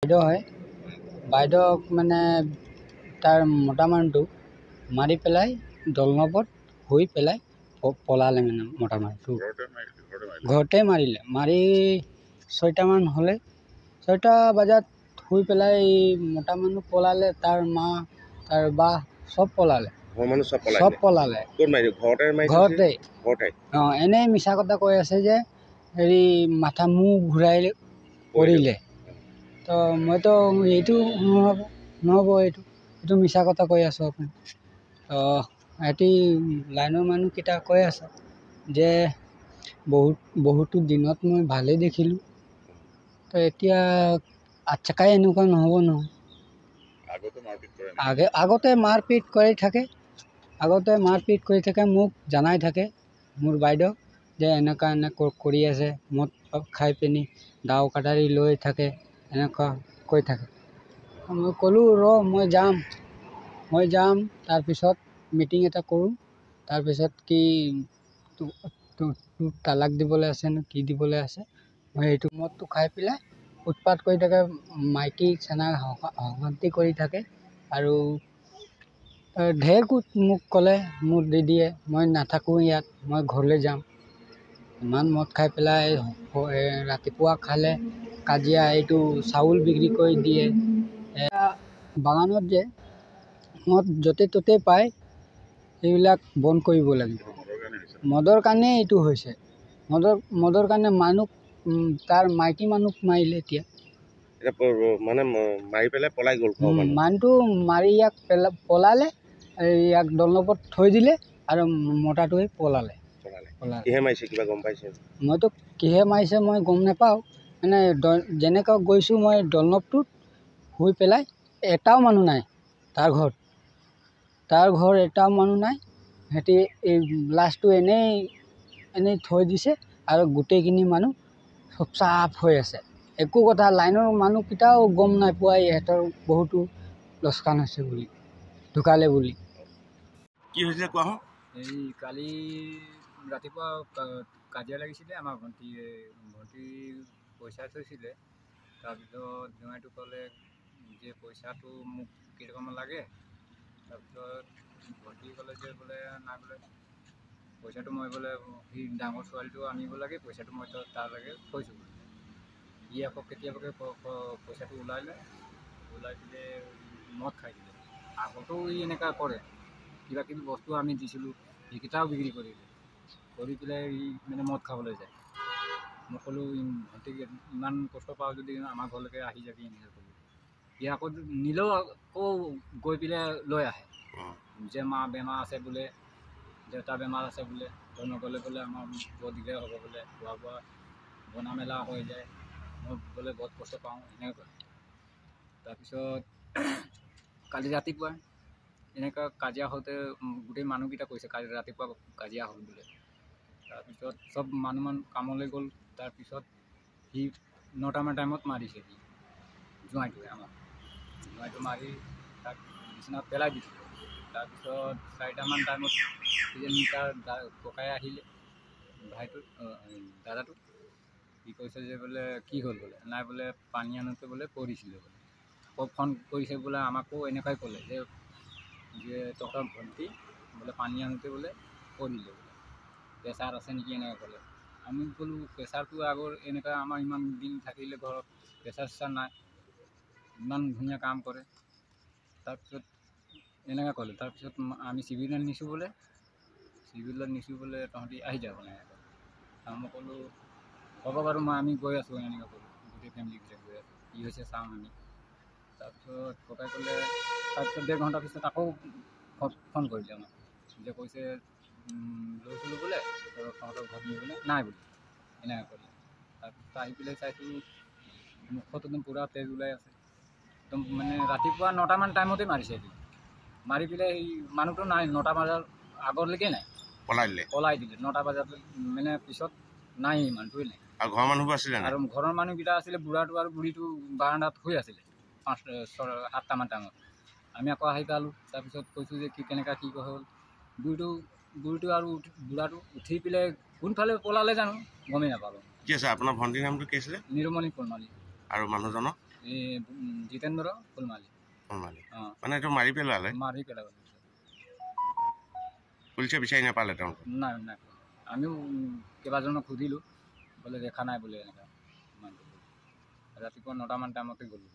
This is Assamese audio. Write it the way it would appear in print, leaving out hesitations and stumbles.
বাইদেউ হয় বাইদেউক মানে তাৰ মতা মানুহটো মাৰি পেলাই দলঙত শুই পেলাই পলালে মানে মতা মানুহটো ঘৰতে মাৰিলে মাৰি 6টামান হ'লে 6টা বজাত শুই পেলাই মতা মানুহ পলালে তাৰ মা তাৰ বা চব পলালে চব পলালে ঘৰতে এনেই মিছা কথা কৈ আছে যে হেৰি মাথা মুখ ঘূৰাই পৰিলে তো মইতো এইটো নহ'ব এইটো মিছা কথা কৈ আছোঁ আপুনি তো সিহঁতি লাইনৰ মানুহকেইটা কৈ আছে যে বহুতো দিনত মই ভালেই দেখিলোঁ তো এতিয়া আচকাই এনেকুৱা নহ'ব নহয় আগতে মাৰপিট কৰি থাকে মোক জনাই থাকে মোৰ বাইদেউ যে এনেকুৱা কৰি আছে মদ খাই পিনি দাও কাটাৰী লৈ থাকে এনেকুৱা কৈ থাকে মই ক'লোঁ মই যাম তাৰপিছত মিটিং এটা কৰোঁ তাৰপিছত কি তোক তালাক দিবলৈ আছে নে কি দিবলৈ আছে মই সেইটো মদটো খাই পেলাই উৎপাত কৰি থাকে মাইকী চেনা সংশান্তি কৰি থাকে আৰু ঢেৰ মোক ক'লে মোক দি দিয়ে মই নাথাকোঁ ইয়াত মই ঘৰলৈ যাম ইমান মদ খাই পেলাই ৰাতিপুৱা খালে কাজিয়া এইটো চাউল বিক্ৰী কৰি দিয়ে বাগানত যে মদ য'তে ত'তে পায় এইবিলাক বন্ধ কৰিব লাগিব মদৰ কাৰণে এইটো হৈছে মদৰ কাৰণে মানুহ তাৰ মাইকী মানুহ মাৰিলে এতিয়া মানে মাৰি পেলাই পলাই গ'ল মানুহটো মাৰি ইয়াক পলালে ইয়াক দলঙত থৈ দিলে আৰু মতাটোৱে পলালে কিহে মাৰিছে কিবা গম পাইছে মইতো কিহে মাৰিছে মই গম নাপাওঁ মানে যেনেকৈ গৈছোঁ মই দলঙটোত শুই পেলাই এটাও মানুহ নাই তাৰ ঘৰ এটাও মানুহ নাই সিহঁতি এই লাষ্টটো এনেই থৈ দিছে আৰু গোটেইখিনি মানুহ চুপচাপ হৈ আছে একো কথা লাইনৰ মানুহকেইটাও গম নাই পোৱা ইহঁতৰ বহুতো লোকচান হৈছে বুলি ঢুকালে বুলি কি হৈছিলে কোৱা এই কালি ৰাতিপুৱা কাজিয়া লাগিছিলে আমাৰ ভণ্টি পইচা থৈছিলে তাৰপিছত জোঁৱাইটো ক'লে যে পইচাটো মোক কেইটকামান লাগে তাৰপিছত ভণ্টি ক'লে যে বোলে নাই বোলে পইচাটো মই বোলে সি ডাঙৰ ছোৱালীটো আনিব লাগে পইচাটো মই তালৈকে থৈছোঁ ই আকৌ কেতিয়াবাকৈ পইচাটো ওলাই দিলে মদ খাই দিলে আগতো ই এনেকুৱা কৰে কিবা কিবি বস্তু আমি দিছিলোঁ সেইকেইটাও বিক্ৰী কৰি পেলাই ই মানে মদ খাবলৈ যায় মই ক'লোঁ ভণ্টিক ইমান কষ্ট পাওঁ যদি আমাৰ ঘৰলৈকে আহি যাবি এনেকৈ ক'লোঁ ই আকৌ নিলেও আকৌ গৈ পেলাই লৈ আহে যে মা বেমাৰ আছে বোলে দেউতা বেমাৰ আছে বোলে নগ'লে বোলে আমাৰ বৰ দিগদাৰ হ'ব বোলে খোৱা বোৱা বনা মেলা হৈ যায় মই বোলে বহুত কষ্ট পাওঁ এনেকৈ তাৰপিছত কালি ৰাতিপুৱা এনেকুৱা কাজিয়া হওঁতে গোটেই মানুহকেইটা কৈছে কালি ৰাতিপুৱা কাজিয়া হ'ল বোলে তাৰপিছত চব মানুহ কামলৈ গ'ল তাৰপিছত সি 9টামান টাইমত মাৰিছে সি জোঁৱাইটো মাৰি তাক বিচনাত পেলাই দিছিলে তাৰপিছত 4টামান টাইমত কিজানি তাৰ ককাই আহিলে দাদাটো সি কৈছে যে বোলে কি হ'ল বোলে নাই বোলে পানী আনোতে বোলে পৰিছিলে বোলে আকৌ ফোন কৰিছে বোলে আমাকো এনেকুৱাই ক'লে যে তহঁতৰ ভণ্টি বোলে পানী আনোতে বোলে পৰিলে বোলে প্ৰেছাৰ আছে নেকি এনেকৈ ক'লে আমি ক'লোঁ প্ৰেছাৰটো আগৰ এনেকুৱা আমাৰ ইমান দিন থাকিলে ঘৰত প্ৰেছাৰ চেছাৰ নাই ইমান ধুনীয়া কাম কৰে তাৰপিছত এনেকৈ ক'লে তাৰপিছত আমি চিভিলত নিছোঁ বোলে তহঁতি আহি যাব নাই মই ক'লোঁ হ'ব বাৰু আমি গৈ আছোঁ এনেকৈ ক'লোঁ গোটেই ফেমিলিকেইটা গৈ আছোঁ কি হৈছে চাওঁ আমি তাৰপিছত ককাই ক'লে তাৰপিছত 1.5 ঘণ্টাৰ পিছত আকৌ ফোন কৰিলে আমাক যে কৈছে লৈছিলোঁ বোলে তহঁতৰ ঘৰত নিবলৈ নাই বোলে এনেকৈ ক'লে তাৰপিছত আহি পেলাই চাইছোঁ মুখত একদম পূৰা তেজ ওলাই আছে একদম মানে ৰাতিপুৱা 9টামান টাইমতে মাৰিছে এইটো মাৰি পেলাই সেই মানুহটো নাই 9টা বজাৰ আগলৈকে নাই পলাই দিলে 9টা বজাত মানে পিছত নাই মানুহটোৱে নাই আৰু ঘৰৰ মানুহবোৰ আছিলে আৰু ঘৰৰ মানুহকেইটা আছিলে বুঢ়াটো আৰু বুঢ়ীটো বাৰাণ্ডাত শুই আছিলে 7টামান টাইমত আমি আকৌ আহি পালোঁ তাৰপিছত কৈছোঁ যে কেনেকুৱা কি হ'ল বুঢ়ীটো আৰু বুঢ়াটো উঠি পেলাই কোনফালে পলালে জানো গমেই নাপালোঁ কি আছে আপোনাৰ ভণ্টিৰ নামটো কি আছিলে নিৰমণি কৰ্মালী আৰু মানুহজনৰ এই জিতেন্দ্ৰ ফুলমালী অঁ মানে এইটো মাৰি পেলালে মাৰি পেলাব পুলিচে বিচাৰি নাপালে তেওঁলোকে নাই নাই আমিও কেইবাজনক সুধিলোঁ বোলে দেখা নাই বোলে এনেকুৱা ৰাতিপুৱা 9টামান টাইমতে গ'লোঁ